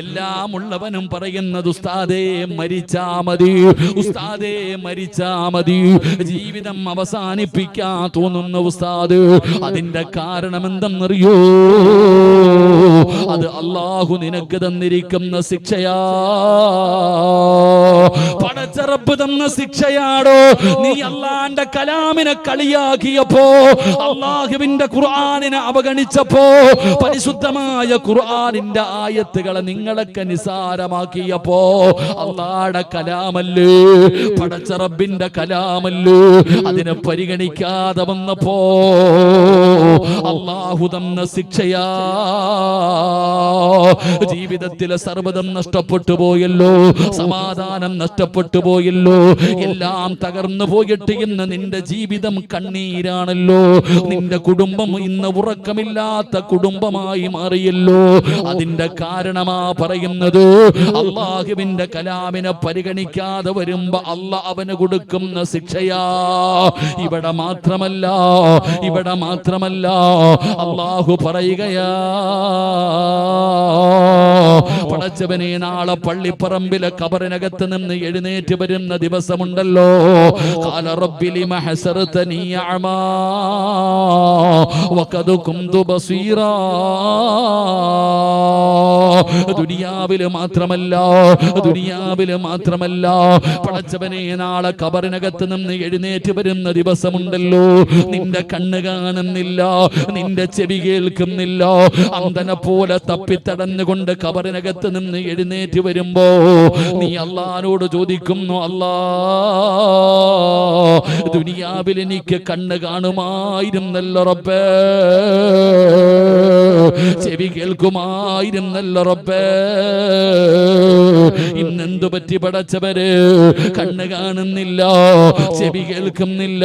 എല്ലാം ഉള്ളവനും പറയുന്നത് ഉസ്താദേ മരിച്ചാ മതി, ഉസ്താദേ മരിച്ചാ മതി. ജീവിതം അവസാനിപ്പിക്കാൻ തോന്നുന്ന ഉസ്താദ്, അതിന്റെ കാരണം എന്തെന്നറിയോ? അത് അള്ളാഹു നിനക്ക് തന്നിരിക്കുന്ന ശിക്ഷയാ. പടച്ച റബ്ബ് തന്ന ശിക്ഷയാടോ. നീ അള്ളാന്റെ കലാമിനെ കളിയാക്കിയപ്പോ, അള്ളാഹുവിന്റെ ഖുർആനിനെ അവഗണിച്ചപ്പോ, പരിശുദ്ധമായ ഖുർആനിന്റെ ആയത്തുകളെ നിങ്ങളൊക്കെ നിസാരമാക്കിയപ്പോ, അള്ളാഹുടെ കലാമല്ലേ, പടച്ച റബ്ബിന്റെ കലാമല്ലേ, അതിനെ പരിഗണിക്കാതെ വന്നപ്പോ അള്ളാഹു തന്ന ശിക്ഷയാ. ജീവിതത്തിലെ സർവ്വതം നഷ്ടപ്പെട്ടു പോയല്ലോ, സമാധാനം നഷ്ടപ്പെട്ടു പോയല്ലോ, എല്ലാം തകർന്നു പോയിട്ട് ഇന്ന് നിന്റെ ജീവിതം കണ്ണീരാണല്ലോ. നിന്റെ കുടുംബം ഇന്ന് ഉറക്കമില്ലാത്ത കുടുംബമായി മാറിയല്ലോ. അതിന്റെ കാരണമാ പറയുന്നത്, അള്ളാഹുവിന്റെ കലാമിനെ പരിഗണിക്കാതെ വരുമ്പോ അള്ളാഹ് അവന് കൊടുക്കുന്ന ശിക്ഷയാ. ഇവിടെ മാത്രമല്ല, ഇവിടെ മാത്രമല്ല, അള്ളാഹു പറയുകയാ, പടച്ചവനെ നാളെ പള്ളിപ്പറമ്പിലെ ഖബറിനകത്ത് നിന്ന് എഴുന്നേറ്റ് വരുന്ന ദിവസമുണ്ടല്ലോ. ഖാല റബ്ബി ലിമ ഹസർതനി അഅമാ വഖദ് കുന്തു ബസീറാ. ദുനിയാവില് മാത്രമല്ല, ദുനിയാവില് മാത്രമല്ല, പടച്ചവനെ നാളെ ഖബറിനകത്ത് നിന്ന് എഴുന്നേറ്റ് വരുന്ന ദിവസമുണ്ടല്ലോ. നിന്റെ കണ്ണ് കാണുന്നില്ല, നിന്റെ ചെവി കേൾക്കുന്നില്ല, അന്ധനെ പോലെ തപ്പിത്തടഞ്ഞുകൊണ്ട് ഖബറിനകത്ത് നിന്ന് എഴുന്നേറ്റ് വരുമ്പോ നീ അള്ളാഹുവോട് ചോദിക്കുന്നു, അല്ലാ, ദുനിയാവിൽ എനിക്ക് കണ്ണ് കാണുമായിരുന്നല്ലോ റബ്ബേ, ചെവി കേൾക്കുമായിരുന്നല്ലോ റബ്ബേ, ഇന്നെന്തു പറ്റി പടച്ചവര്? കണ്ണ് കാണുന്നില്ല, ചെവി കേൾക്കുന്നില്ല.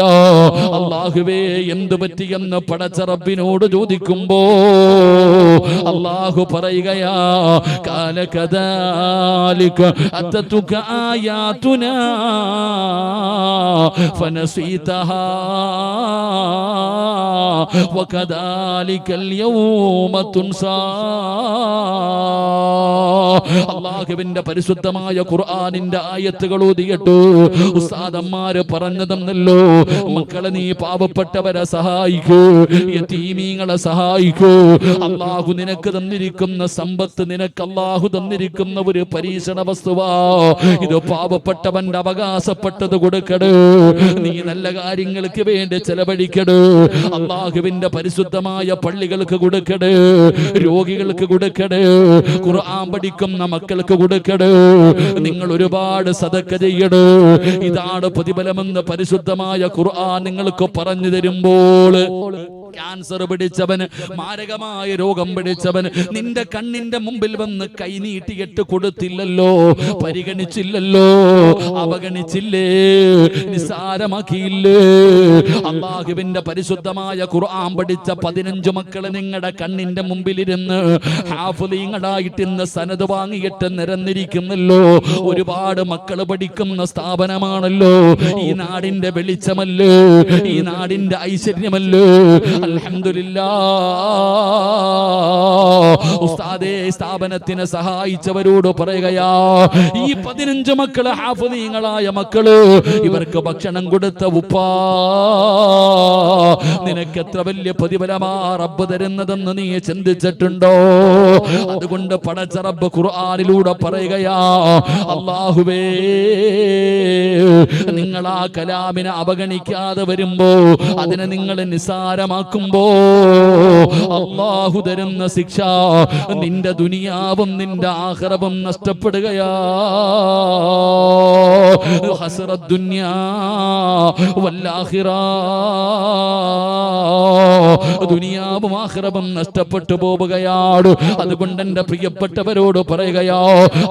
അല്ലാഹുവേ എന്തു പറ്റിയെന്ന് പടച്ച റബ്ബിനോട് ചോദിക്കുമ്പോ അല്ലാഹു പറയുകയാ, കാല കദാലിക അത്തതുക ആയാതുനാ ഫനസീതഹാ വകദാലികൽ യൗമ തുൻസാ. അല്ലാഹുവിന്റെ പരിശുദ്ധമായ ഖുർആനിന്റെ ആയത്തുകൾ ഓതിയിട്ട് ഉസ്താദന്മാര് പറഞ്ഞതെന്നല്ലോ, മക്കളെ നീ പാവപ്പെട്ടവരെ സഹായിക്കൂ, യതീമീങ്ങളെ സഹായിക്കൂ. അല്ലാഹു നിനക്ക് തന്നിരിക്കുന്ന സമ്പത്ത് നിനക്ക് അല്ലാഹു തന്നിരിക്കുന്ന ഒരു പരീക്ഷണ വസ്തുവാ. ഇത് പാവപ്പെട്ടവന്റെ അവകാശപ്പെട്ടത് കൊടുക്കട്, നീ നല്ല കാര്യങ്ങൾക്ക് വേണ്ടി ചെലവഴിക്കട്. അല്ലാഹുവിന്റെ പരിശുദ്ധമായ പള്ളികൾക്ക് കൊടുക്കട്, രോഗികൾക്ക് കൊടുക്കട്, ഖുർആൻ പഠിക്കുന്ന മക്കൾക്ക് കൊടുക്കട്. നിങ്ങൾ ഒരുപാട് സദഖ ചെയ്യട്. ഇതാണ് പ്രതിഫലമെന്ന് പരിശുദ്ധമായ ഖുർആൻ നിങ്ങൾക്ക് പറഞ്ഞു തരുമ്പോൾ, ക്യാൻസർ പിടിച്ചവന്, മാരകമായ രോഗം പിടിച്ചവന് നിന്റെ കണ്ണിന്റെ മുമ്പിൽ വന്ന് കൈനീട്ടിയിട്ട് കൊടുത്തില്ലല്ലോ, പരിഗണിച്ചില്ലല്ലോ, അവഗണിച്ചില്ലേ, നിസാരമാക്കിയില്ലേ? അല്ലാഹുവിന്റെ പരിശുദ്ധമായ ഖുർആൻ പഠിച്ച 15 മക്കള് നിങ്ങളുടെ കണ്ണിന്റെ മുമ്പിലിരുന്ന് ഹാഫിളീങ്ങളായിട്ട് ഇന്ന് സനദ് വാങ്ങിയിട്ട് നിരന്നിരിക്കുന്നല്ലോ. ഒരുപാട് മക്കള് പഠിക്കുന്ന സ്ഥാപനമാണല്ലോ. ഈ നാടിന്റെ വെളിച്ചമല്ലേ, ഈ നാടിന്റെ ഐശ്വര്യമല്ലേ. അൽഹംദുലില്ലാഹ്. ഉസ്താദേ, സ്ഥാപനത്തിനെ സഹായിച്ചവരോട് പറയുകയാ, ഈ 15 മക്കള് ഹാഫിളീങ്ങളായ മക്കള്, ഇവർക്ക് ഭക്ഷണം കൊടുത്ത ഉപ്പാ, നിനക്ക് എത്ര വലിയ പ്രതിഫലമാ റബ്ബ് തരുന്നതെന്ന് നീ ചിന്തിച്ചിട്ടുണ്ടോ? അതുകൊണ്ട് പടച്ച റബ്ബ് ഖുർആനിലൂടെ പറയുകയാ, അല്ലാഹുവേ, നിങ്ങൾ ആ കലാമിനെ അവഗണിക്കാതെ വരുമ്പോ, അതിനെ നിങ്ങൾ നിസാരമാക്കുമ്പോ അല്ലാഹു തരുന്ന ശിക്ഷ നിന്റെ ദുനിയാവും നിന്റെ ആഖിറവും നഷ്ടപ്പെടുകയാ. ഹസ്റദ് ദുനിയാ വല്ലാഖിറ. ദുനിയാവും ആഖിറവും നഷ്ടപ്പെട്ടു പോവുകയാണ്. അതുകൊണ്ട് എന്റെ പ്രിയപ്പെട്ടവരോട് പറയുകയോ,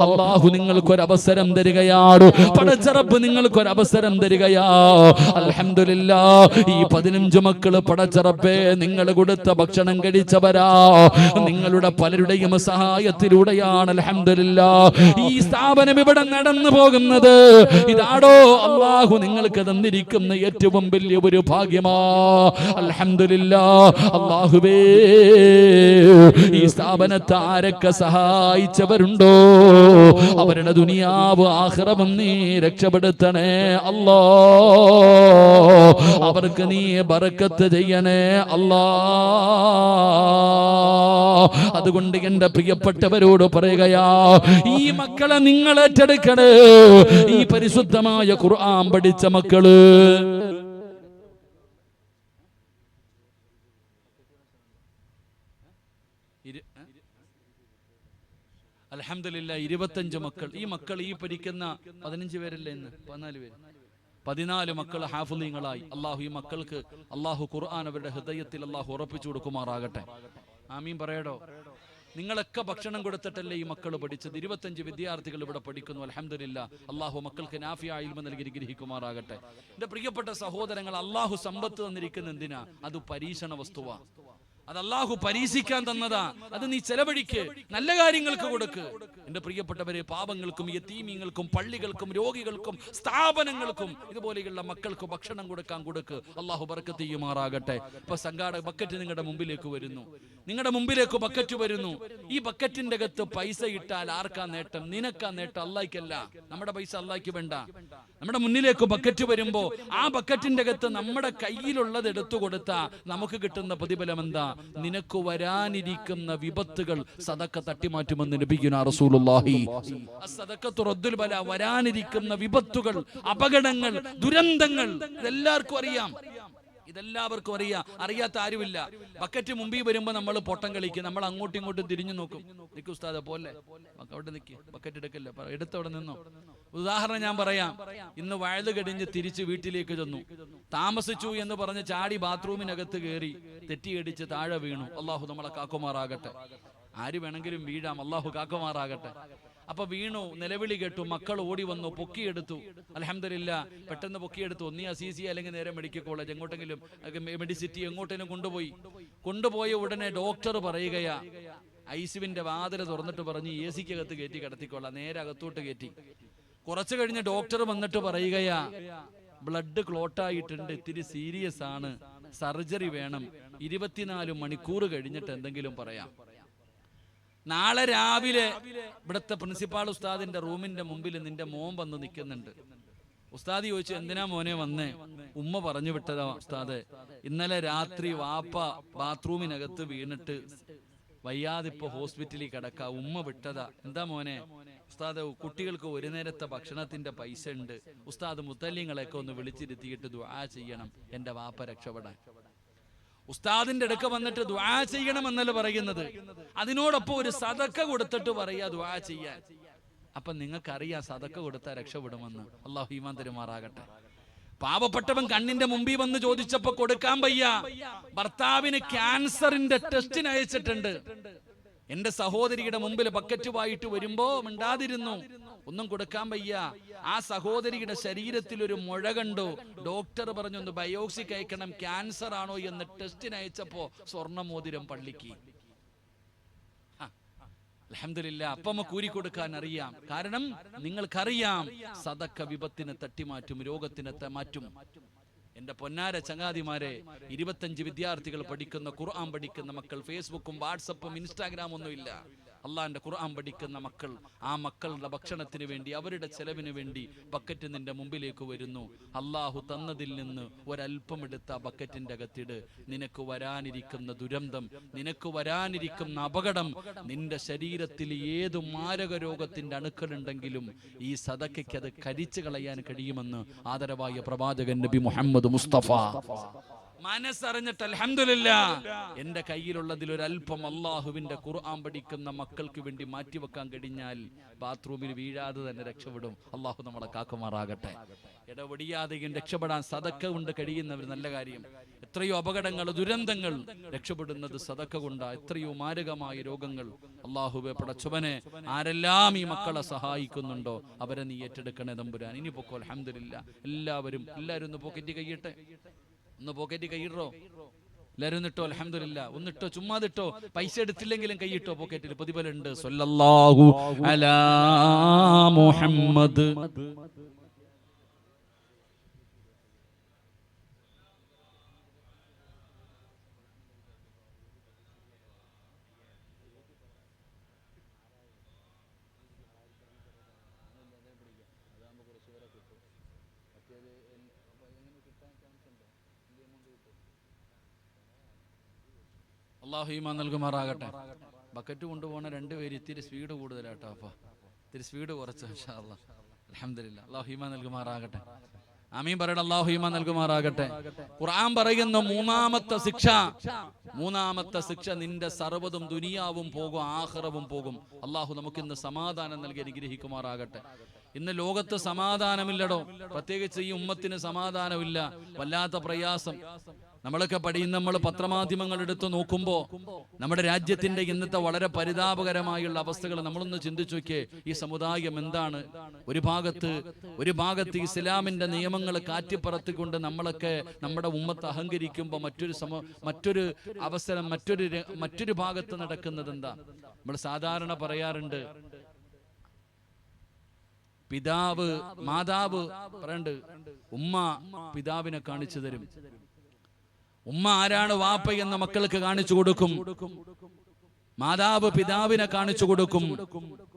അല്ലാഹു നിങ്ങൾക്കൊരവസരം തരികയാണ്. പടച്ചറപ്പ് നിങ്ങൾക്കൊരവസരം തരികയാ. അൽഹംദുലില്ലാഹ്, ഈ 15 മക്കള് പടച്ചറപ്പേ നിങ്ങൾ കൊടുത്ത ഭക്ഷണം കഴിച്ചവരാ. നിങ്ങളുടെ പലരുടെയും സഹായത്തിലൂടെയാണ് അൽഹംദുലില്ലാഹ് ഈ സ്ഥാപനം ഇവിടെ നടന്നു പോകുന്നത്. ഇതാടോ അല്ലാഹു നിങ്ങൾക്ക് തന്നിരിക്കുന്ന ഏറ്റവും വലിയ ഒരു ഭാഗ്യമാ. അൽഹംദുലില്ലാഹ്. അല്ലാഹുവേ, ഈ സ്ഥാപനത്തെ ആരൊക്കെ സഹായിച്ചവരുണ്ടോ അവരുടെ ദുനിയാവ് ആഖിറവും നീ രക്ഷപ്പെടുത്തണേ അല്ലാ. അവർക്ക് നീ ബറക്കത്ത് ചെയ്യണേ അല്ലാ. അതുകൊണ്ട് എന്റെ പ്രിയപ്പെട്ടവരോട് പറയുകയാ, ഈ മക്കളെ നിങ്ങൾ ഏറ്റെടുക്കണേ. ഈ പരിശുദ്ധമായ ഖുർആൻ പഠിച്ച മക്കള് അൽഹംദുലില്ലാഹ് 25 മക്കൾ. ഈ മക്കൾ ഈ പഠിക്കുന്ന 15 പേരല്ലേ ഇന്ന് 14 പേര്, 14 മക്കൾ ഹാഫിളീങ്ങളായി. അള്ളാഹു ഈ മക്കൾക്ക് അള്ളാഹു ഖുർആൻ അവരുടെ ഹൃദയത്തിൽ അള്ളാഹു ഉറപ്പിച്ചു കൊടുക്കുമാറാകട്ടെ. ആമീൻ പറയടോ. നിങ്ങളൊക്കെ ഭക്ഷണം കൊടുത്തിട്ടല്ലേ ഈ മക്കൾ പഠിച്ചത്. 25 വിദ്യാർത്ഥികൾ ഇവിടെ പഠിക്കുന്നു. അൽഹംദുലില്ലാഹ്. അള്ളാഹു മക്കൾക്ക് നാഫിയ ഇൽമ നൽകി ഗ്രഹിക്കുമാറാകട്ടെ. എന്റെ പ്രിയപ്പെട്ട സഹോദരങ്ങൾ, അള്ളാഹു സമ്പത്ത് തന്നിരിക്കുന്ന എന്തിനാ? അത് പരീക്ഷണ വസ്തുവാ. അത് അല്ലാഹു പരീക്ഷിക്കാൻ തന്നതാ. അത് നീ ചെലവഴിക്ക്, നല്ല കാര്യങ്ങൾക്ക് കൊടുക്ക്. എന്റെ പ്രിയപ്പെട്ടവരെ, പാവങ്ങൾക്കും യതീമീങ്ങൾക്കും പള്ളികൾക്കും രോഗികൾക്കും സ്ഥാപനങ്ങൾക്കും ഇതുപോലെയുള്ള മക്കൾക്ക് ഭക്ഷണം കൊടുക്ക്. അല്ലാഹു ബർക്കത്ത് ചെയ്യുമാറാകട്ടെ. ഇപ്പൊ സംഘാടക ബക്കറ്റ് നിങ്ങളുടെ മുമ്പിലേക്ക് വരുന്നു. നിങ്ങളുടെ മുമ്പിലേക്ക് ബക്കറ്റ് വരുന്നു. ഈ ബക്കറ്റിന്റെ അകത്ത് പൈസ ഇട്ടാൽ ആർക്കാ നേട്ടം? നിനക്കാ നേട്ടം, അല്ലാഹ്ക്കല്ല. നമ്മുടെ പൈസ അല്ലാഹ്ക്ക് വേണ്ട. നമ്മുടെ മുന്നിലേക്ക് ബക്കറ്റ് വരുമ്പോ ആ ബക്കറ്റിന്റെ അകത്ത് നമ്മുടെ കയ്യിലുള്ളത് എടുത്തു കൊടുത്താ നമുക്ക് കിട്ടുന്ന പ്രതിഫലം എന്താ? നിനക്ക് വരാനിരിക്കുന്ന വിപത്തുകൾ സദക്ക തട്ടിമാറ്റുമെന്ന് നബിയുനാ റസൂലുള്ളാഹി. അസ്സദഖത്തു റദ്ദുൽ ബലാ. വരാനിരിക്കുന്ന വിപത്തുകൾ, അപകടങ്ങൾ, ദുരന്തങ്ങൾ ഇതെല്ലാവർക്കും അറിയാം. ഇതെല്ലാവർക്കും അറിയാത്ത ആരുമില്ല. ബക്കറ്റ് മുമ്പിൽ വരുമ്പോ നമ്മൾ പൊട്ടം കളിക്കും. നമ്മൾ അങ്ങോട്ടും ഇങ്ങോട്ടും തിരിഞ്ഞു നോക്കും. നിക്ക് ഉസ്താദെ പോലെ അവിടെ നിൽക്കി, ബക്കറ്റ് എടുക്കല്ലേ, എടുത്തവിടെ നിന്നോ. ഉദാഹരണം ഞാൻ പറയാം. ഇന്ന് വയല് കടിഞ്ഞ് തിരിച്ച് വീട്ടിലേക്ക് ചെന്നു. താമസിച്ചു എന്ന് പറഞ്ഞ് ചാടി ബാത്റൂമിനകത്ത് കയറി തെറ്റിയടിച്ച് താഴെ വീണു. അള്ളാഹു നമ്മളെ കാക്കുമാറാകട്ടെ. ആര് വേണമെങ്കിലും വീഴാം, അള്ളാഹു കാക്കുമാറാകട്ടെ. അപ്പൊ വീണു, നിലവിളി കേട്ടു, മക്കൾ ഓടി വന്നു, പൊക്കിയെടുത്തു. അൽഹംദുലില്ലാഹ്, പെട്ടെന്ന് പൊക്കിയെടുത്തു. ഒന്നീ അസീസി അല്ലെങ്കിൽ നേരെ മെഡിക്കൽ കോളേജ്, എങ്ങോട്ടെങ്കിലും മെഡിസിറ്റി എങ്ങോട്ടെങ്കിലും കൊണ്ടുപോയ ഉടനെ ഡോക്ടർ പറയുകയാ, ഐസിയുവിന്റെ വാതിൽ തുറന്നിട്ട് പറഞ്ഞ് AC-ക്കകത്ത് കയറ്റി കിടത്തിക്കൊള്ളാം. നേരെ അകത്തോട്ട് കയറ്റി. കുറച്ചു കഴിഞ്ഞ് ഡോക്ടർ വന്നിട്ട് പറയുകയാ, ബ്ലഡ് ക്ലോട്ടായിട്ടുണ്ട്, ഇത്തിരി സീരിയസ് ആണ്, സർജറി വേണം, 24 മണിക്കൂർ കഴിഞ്ഞിട്ട് എന്തെങ്കിലും പറയാം. നാളെ രാവിലെ ഇവിടുത്തെ പ്രിൻസിപ്പാൾ ഉസ്താദിന്റെ റൂമിന്റെ മുമ്പിൽ നിന്റെ മോൻ വന്ന് നിൽക്കുന്നുണ്ട്. ഉസ്താദ് ചോദിച്ചു, എന്തിനാ മോനെ വന്നേ? ഉമ്മ പറഞ്ഞു വിട്ടതാ ഉസ്താദ്, ഇന്നലെ രാത്രി വാപ്പ ബാത്റൂമിനകത്ത് വീണിട്ട് വയ്യാതിപ്പോ ഹോസ്പിറ്റലിൽ കിടക്ക, ഉമ്മ വിട്ടതാ. എന്താ മോനെ? ഉസ്താദ്, കുട്ടികൾക്ക് ഒരു നേരത്തെ ഭക്ഷണത്തിന്റെ പൈസ ഉണ്ട്. ഉസ്താദ് മുത്തല്ലിങ്ങളെയൊക്കെ ഒന്ന് വിളിച്ചിരുത്തിയിട്ട് ദുആ ചെയ്യണം, എന്റെ വാപ്പ രക്ഷപ്പെടാൻ. ഉസ്താദിന്റെ അടുക്ക വന്നിട്ട് ദുആ ചെയ്യണം എന്നല്ല പറയുന്നത്, അതിനോടൊപ്പം ഒരു സദക്ക കൊടുത്തിട്ട് പറയാ ദുആ ചെയ്യാൻ. അപ്പൊ നിങ്ങൾക്കറിയാം സദക്ക കൊടുത്താൽ രക്ഷപ്പെടുമെന്ന്. അല്ലാഹു ഈമാൻ തരുമാറാകട്ടെ. പാവപ്പെട്ടവൻ കണ്ണിന്റെ മുമ്പിൽ വന്ന് ചോദിച്ചപ്പോ കൊടുക്കാൻ വയ്യ. ഭർത്താവിന് ക്യാൻസറിന്റെ ടെസ്റ്റിന് അയച്ചിട്ടുണ്ട്. എന്റെ സഹോദരിയുടെ മുമ്പിൽ ബക്കറ്റുമായിട്ട് വരുമ്പോ മിണ്ടാതിരുന്നു, ഒന്നും കൊടുക്കാൻ വയ്യ. ആ സഹോദരിയുടെ ശരീരത്തിൽ ഒരു മുഴ കണ്ടു. ഡോക്ടർ പറഞ്ഞു ഒന്ന് ബയോപ്സി അയക്കണം, ക്യാൻസർ ആണോ എന്ന് ടെസ്റ്റിന് അയച്ചപ്പോ സ്വർണ്ണമോതിരം പള്ളിക്ക്. അൽഹംദുലില്ലാഹ്. അപ്പം കൂരി കൊടുക്കാൻ അറിയാം. കാരണം നിങ്ങൾക്കറിയാം സദക്ക വിപത്തിനെ തട്ടിമാറ്റും, രോഗത്തിനെ മാറ്റും. എന്റെ പൊന്നാര ചങ്ങാതിമാരെ, 25 വിദ്യാർത്ഥികൾ പഠിക്കുന്ന ഖുർആൻ പഠിക്കുന്ന മക്കൾ, ഫേസ്ബുക്കും വാട്സപ്പും ഇൻസ്റ്റാഗ്രാം ഒന്നുമില്ല. അള്ളാന്റെ ഖുർആൻ പഠിക്കുന്ന മക്കൾ, ആ മക്കളുടെ ഭക്ഷണത്തിന് വേണ്ടി, അവരുടെ ചെലവിന് വേണ്ടി ബക്കറ്റ് നിന്റെ മുമ്പിലേക്ക് വരുന്നു. അള്ളാഹു തന്നതിൽ നിന്ന് ഒരൽപ്പം എടുത്ത ബക്കറ്റിന്റെ അകത്തിട്. നിനക്ക് വരാനിരിക്കുന്ന ദുരന്തം, നിനക്ക് വരാനിരിക്കുന്ന അപകടം, നിന്റെ ശരീരത്തിൽ ഏത് മാരക രോഗത്തിന്റെ അണുക്കളുണ്ടെങ്കിലും ഈ സദക്കയ്ക്ക് അത് കരിച്ചു കളയാൻ കഴിയുമെന്ന് ആദരവായ പ്രവാചകൻ നബി മുഹമ്മദ് മുസ്തഫ മനസ്സറിഞ്ഞിട്ട് അൽഹംദുലില്ലാഹ് എന്റെ കയ്യിലുള്ളതിൽ ഒരല്പം അള്ളാഹുവിന്റെ ഖുർആൻ പഠിക്കുന്ന മക്കൾക്ക് വേണ്ടി മാറ്റിവെക്കാൻ കഴിഞ്ഞാൽ ബാത്റൂമിൽ വീഴാതെ തന്നെ രക്ഷപ്പെടും. അള്ളാഹു നമ്മളെ കാക്കുമാറാകട്ടെ. ഇടപെടിയാതെയും രക്ഷപ്പെടാൻ സദക്ക കൊണ്ട് കഴിയുന്നവർ നല്ല കാര്യം. എത്രയോ അപകടങ്ങൾ, ദുരന്തങ്ങൾ രക്ഷപ്പെടുന്നത് സദക്ക കൊണ്ടാ. എത്രയോ മാരകമായ രോഗങ്ങൾ. അള്ളാഹുവേ പടച്ചവനെ, ആരെല്ലാം ഈ മക്കളെ സഹായിക്കുന്നുണ്ടോ അവരെ നീ ഏറ്റെടുക്കണേ തമ്പുരാൻ. ഇനി പൊക്കോ അൽഹംദുലില്ലാഹ്. എല്ലാവരും ഒന്ന് പോക്കറ്റ് കൈയിട്ടെ, ഒന്ന് പോക്കറ്റ് കൈയിടോ എല്ലാവരും. ഒന്നിട്ടോ അൽഹംദുലില്ലാഹ്. ഒന്നിട്ടോ, ചുമ്മാതിട്ടോ, പൈസ എടുത്തില്ലെങ്കിലും കൈയിട്ടോ. പോക്കറ്റിൽ പ്രതിഫലമുണ്ട്. സ്വല്ലല്ലാഹു അലാ മുഹമ്മദ്. അള്ളാഹു ഈമാൻ നൽകുമാറാകട്ടെ. ബക്കറ്റ് കൊണ്ടുപോകണ രണ്ടുപേര് ഇത്തിരി സ്പീഡ് കൂടുതലാട്ടോ. അപ്പൊ ഇത്തിരി സ്പീഡ് കുറച്ച് ഇൻഷാ അല്ലാഹ്. അൽഹംദുലില്ലാഹ്. അള്ളാഹു ഈമാൻ നൽകുമാറാകട്ടെ. ആമീൻ പറയണം. അള്ളാഹു ഈമാൻ നൽകുമാറാകട്ടെ. ഖുർആൻ പറയുന്ന മൂന്നാമത്തെ ശിക്ഷ, നിന്റെ സർവ്വതും ദുനിയാവും പോകും, ആഖിറവും പോകും. അള്ളാഹു നമുക്കിന്ന് സമാധാനം നൽകി അനുഗ്രഹിക്കുമാറാകട്ടെ. ഇന്ന് ലോകത്ത് സമാധാനമില്ലടോ. പ്രത്യേകിച്ച് ഈ ഉമ്മത്തിന് സമാധാനമില്ല. വല്ലാത്ത പ്രയാസം. നമ്മളൊക്കെ നമ്മൾ പത്രമാധ്യമങ്ങൾ എടുത്ത് നോക്കുമ്പോൾ നമ്മുടെ രാജ്യത്തിന്റെ ഇന്നത്തെ വളരെ പരിതാപകരമായുള്ള അവസ്ഥകൾ നമ്മളൊന്ന് ചിന്തിച്ചു നോക്കിയേ. ഈ സമുദായം എന്താണ്? ഒരു ഭാഗത്ത് ഇസ്ലാമിന്റെ നിയമങ്ങൾ കാറ്റിപ്പറത്തിക്കൊണ്ട് നമ്മളൊക്കെ നമ്മുടെ ഉമ്മത്ത് അഹങ്കരിക്കുമ്പോൾ മറ്റൊരു അവസരം മറ്റൊരു ഭാഗത്ത് നടക്കുന്നത് എന്താ? നമ്മൾ സാധാരണ പറയാറുണ്ട്, മാതാവ് പറയണ്ട്, ഉമ്മ പിതാവിനെ കാണിച്ചു തരും. ഉമ്മ ആരാണ് വാപ്പ എന്ന് മക്കൾക്ക് കാണിച്ചു കൊടുക്കും. മാതാവ് പിതാവിനെ കാണിച്ചു കൊടുക്കും.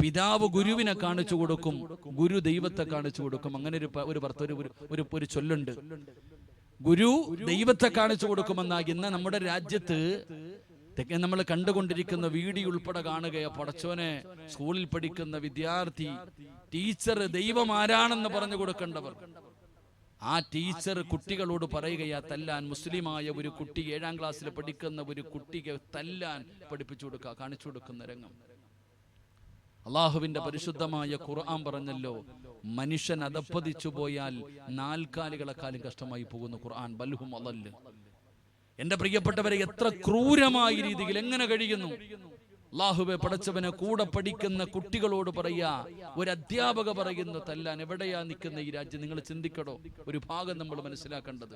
പിതാവ് ഗുരുവിനെ കാണിച്ചു കൊടുക്കും. ഗുരു ദൈവത്തെ കാണിച്ചു കൊടുക്കും. അങ്ങനെ ഒരു ചൊല്ലുണ്ട്. ഗുരു ദൈവത്തെ കാണിച്ചു കൊടുക്കുമെന്നാ ഇന്ന് നമ്മുടെ രാജ്യത്ത് നമ്മൾ കണ്ടുകൊണ്ടിരിക്കുന്ന വീഡിയോ ഉൾപ്പെടെ കാണുകയോ. പടച്ചോനെ, സ്കൂളിൽ പഠിക്കുന്ന വിദ്യാർത്ഥി ടീച്ചർ ദൈവം ആരാണെന്ന് പറഞ്ഞു കൊടുക്കേണ്ടവർ, ആ ടീച്ചർ കുട്ടികളോട് പറയുകയാ തല്ലാൻ. മുസ്ലിമായ ഒരു കുട്ടി, 7ാം ക്ലാസ്സിൽ പഠിക്കുന്ന ഒരു കുട്ടിക്ക് തല്ലാൻ പഠിപ്പിച്ചു കൊടുക്കുക, കാണിച്ചു കൊടുക്കുന്ന രംഗം. അള്ളാഹുവിന്റെ പരിശുദ്ധമായ ഖുർആൻ പറഞ്ഞല്ലോ, മനുഷ്യൻ അധപ്പതിച്ചു പോയാൽ 4 കാലുകളെക്കാളും കഷ്ടമായി പോകുന്നു. ഖുർആൻ ബൽഹും അളല്ല്. എന്റെ പ്രിയപ്പെട്ടവരെ, എത്ര ക്രൂരമായ രീതിയിൽ എങ്ങനെ കഴിയുന്നു? അല്ലാഹുവേ പടച്ചവനെ, കൂടെ പഠിക്കുന്ന കുട്ടികളോട് പറയാ, ഒരു അധ്യാപക പറയുന്നു തല്ലാൻ. എവിടെയാ നിൽക്കുന്ന ഈ രാജ്യം? നിങ്ങൾ ചിന്തിക്കടോ. ഒരു ഭാഗം നമ്മൾ മനസ്സിലാക്കേണ്ടത്,